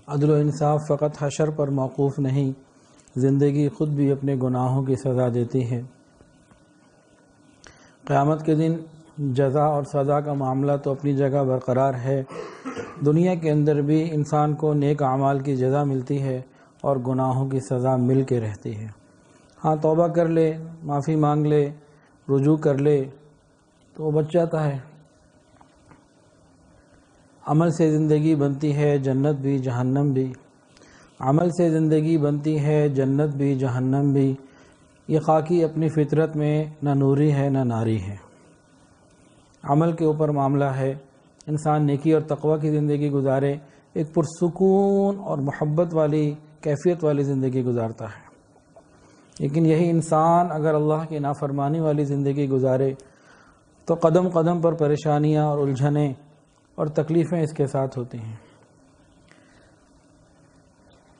عدل و انصاف فقط حشر پر موقوف نہیں، زندگی خود بھی اپنے گناہوں کی سزا دیتی ہے۔ قیامت کے دن جزا اور سزا کا معاملہ تو اپنی جگہ برقرار ہے۔ دنیا کے اندر بھی انسان کو نیک اعمال کی جزا ملتی ہے اور گناہوں کی سزا مل کے رہتی ہے۔ ہاں، توبہ کر لے، معافی مانگ لے، رجوع کر لے تو وہ بچ جاتا ہے۔ عمل سے زندگی بنتی ہے، جنت بھی جہنم بھی۔ عمل سے زندگی بنتی ہے، جنت بھی جہنم بھی۔ یہ خاکی اپنی فطرت میں نہ نوری ہے نہ ناری ہے۔ عمل کے اوپر معاملہ ہے۔ انسان نیکی اور تقوی کی زندگی گزارے، ایک پرسکون اور محبت والی کیفیت والی زندگی گزارتا ہے۔ لیکن یہی انسان اگر اللہ کی نافرمانی والی زندگی گزارے تو قدم قدم پر پریشانیاں اور الجھنیں اور تکلیفیں اس کے ساتھ ہوتی ہیں۔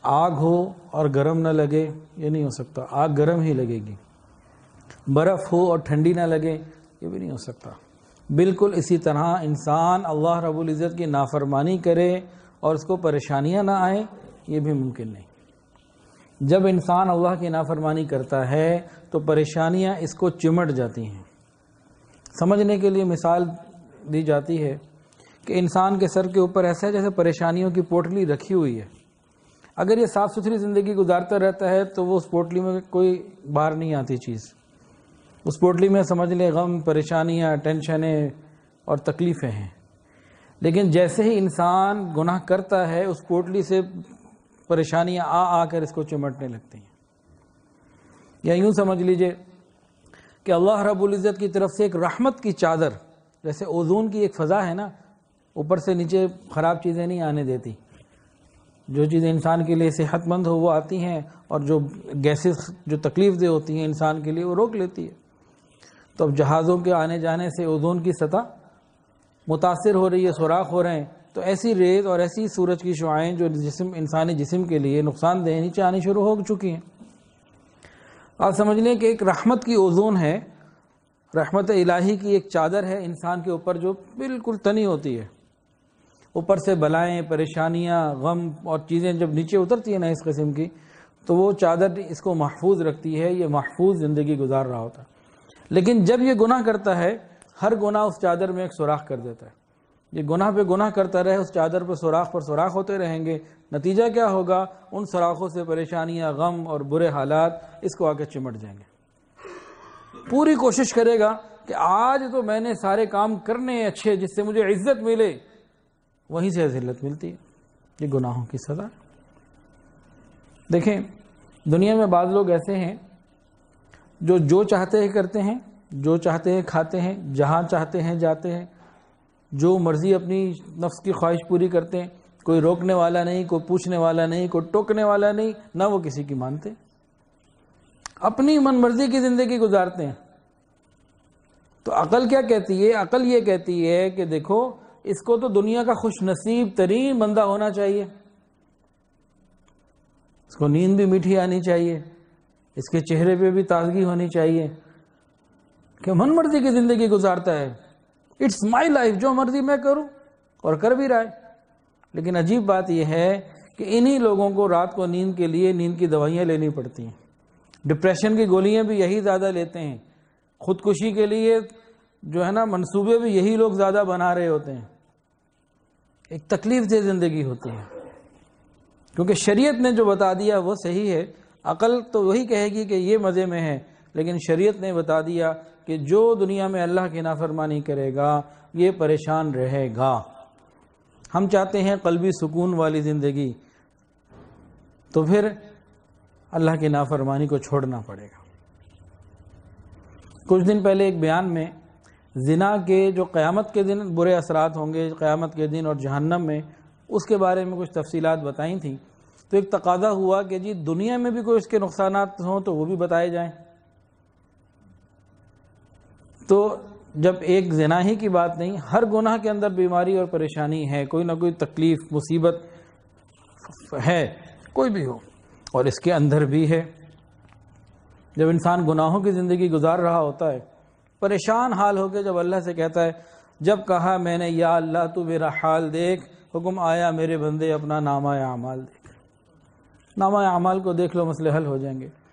آگ ہو اور گرم نہ لگے، یہ نہیں ہو سکتا، آگ گرم ہی لگے گی۔ برف ہو اور ٹھنڈی نہ لگے، یہ بھی نہیں ہو سکتا۔ بالکل اسی طرح انسان اللہ رب العزت کی نافرمانی کرے اور اس کو پریشانیاں نہ آئیں، یہ بھی ممکن نہیں۔ جب انسان اللہ کی نافرمانی کرتا ہے تو پریشانیاں اس کو چمٹ جاتی ہیں۔ سمجھنے کے لیے مثال دی جاتی ہے کہ انسان کے سر کے اوپر ایسا ہے جیسے پریشانیوں کی پوٹلی رکھی ہوئی ہے۔ اگر یہ صاف ستھری زندگی گزارتا رہتا ہے تو وہ اس پوٹلی میں کوئی باہر نہیں آتی چیز۔ اس پوٹلی میں سمجھ لیں غم، پریشانیاں، ٹینشنیں اور تکلیفیں ہیں۔ لیکن جیسے ہی انسان گناہ کرتا ہے اس پوٹلی سے پریشانیاں آ کر اس کو چمٹنے لگتی ہیں۔ یا یوں سمجھ لیجئے کہ اللہ رب العزت کی طرف سے ایک رحمت کی چادر، جیسے اوزون کی ایک فضا ہے نا، اوپر سے نیچے خراب چیزیں نہیں آنے دیتی، جو چیزیں انسان کے لیے صحت مند ہو وہ آتی ہیں، اور جو گیسز جو تکلیف دہ ہوتی ہیں انسان کے لیے وہ روک لیتی ہے۔ تو اب جہازوں کے آنے جانے سے اوزون کی سطح متاثر ہو رہی ہے، سوراخ ہو رہے ہیں، تو ایسی ریز اور ایسی سورج کی شعاعیں جو انسانی جسم کے لیے نقصان دہ نیچے آنی شروع ہو چکی ہیں۔ آپ سمجھ لیں کہ ایک رحمت کی اوزون ہے، رحمت الہی کی ایک چادر ہے انسان کے اوپر جو بالکل تنی ہوتی ہے۔ اوپر سے بلائیں، پریشانیاں، غم اور چیزیں جب نیچے اترتی ہیں نا اس قسم کی، تو وہ چادر اس کو محفوظ رکھتی ہے، یہ محفوظ زندگی گزار رہا ہوتا ہے۔ لیکن جب یہ گناہ کرتا ہے، ہر گناہ اس چادر میں ایک سوراخ کر دیتا ہے۔ یہ گناہ پہ گناہ کرتا رہے، اس چادر پر سوراخ ہوتے رہیں گے۔ نتیجہ کیا ہوگا؟ ان سوراخوں سے پریشانیاں، غم اور برے حالات اس کو آ کے چمٹ جائیں گے۔ پوری کوشش کرے گا کہ آج تو میں نے سارے کام کرنے اچھے جس سے مجھے عزت ملے، وہیں سے ذلت ملتی ہے۔ یہ گناہوں کی سزا ہے۔ دیکھیں، دنیا میں بعض لوگ ایسے ہیں جو چاہتے ہیں کرتے ہیں، جو چاہتے ہیں کھاتے ہیں، جہاں چاہتے ہیں جاتے ہیں، جو مرضی اپنی نفس کی خواہش پوری کرتے ہیں، کوئی روکنے والا نہیں، کوئی پوچھنے والا نہیں، کوئی ٹوکنے والا نہیں، نہ وہ کسی کی مانتے، اپنی من مرضی کی زندگی گزارتے ہیں۔ تو عقل کیا کہتی ہے؟ عقل یہ کہتی ہے کہ دیکھو، اس کو تو دنیا کا خوش نصیب ترین بندہ ہونا چاہیے، اس کو نیند بھی میٹھی آنی چاہیے، اس کے چہرے پہ بھی تازگی ہونی چاہیے کہ من مرضی کی زندگی گزارتا ہے، اٹس مائی لائف، جو مرضی میں کروں، اور کر بھی رہا ہے۔ لیکن عجیب بات یہ ہے کہ انہی لوگوں کو رات کو نیند کے لیے نیند کی دوائیاں لینی پڑتی ہیں، ڈپریشن کی گولیاں بھی یہی زیادہ لیتے ہیں، خودکشی کے لیے جو ہے نا منصوبے بھی یہی لوگ زیادہ بنا رہے ہوتے ہیں۔ ایک تکلیف دہ زندگی ہوتی ہے، کیونکہ شریعت نے جو بتا دیا وہ صحیح ہے۔ عقل تو وہی کہے گی کہ یہ مزے میں ہے، لیکن شریعت نے بتا دیا کہ جو دنیا میں اللہ کی نافرمانی کرے گا یہ پریشان رہے گا۔ ہم چاہتے ہیں قلبی سکون والی زندگی، تو پھر اللہ کی نافرمانی کو چھوڑنا پڑے گا۔ کچھ دن پہلے ایک بیان میں زنا کے جو قیامت کے دن برے اثرات ہوں گے، قیامت کے دن اور جہنم میں، اس کے بارے میں کچھ تفصیلات بتائی تھیں۔ تو ایک تقاضا ہوا کہ جی دنیا میں بھی کوئی اس کے نقصانات ہوں تو وہ بھی بتائے جائیں۔ تو جب ایک زنا ہی کی بات نہیں، ہر گناہ کے اندر بیماری اور پریشانی ہے، کوئی نہ کوئی تکلیف، مصیبت ہے، کوئی بھی ہو، اور اس کے اندر بھی ہے۔ جب انسان گناہوں کی زندگی گزار رہا ہوتا ہے، پریشان حال ہو کے جب اللہ سے کہتا ہے، جب کہا میں نے یا اللہ تو میرا حال دیکھ، حکم آیا میرے بندے اپنا نامہ اعمال دیکھ، نامہ اعمال کو دیکھ لو، مسئلے حل ہو جائیں گے۔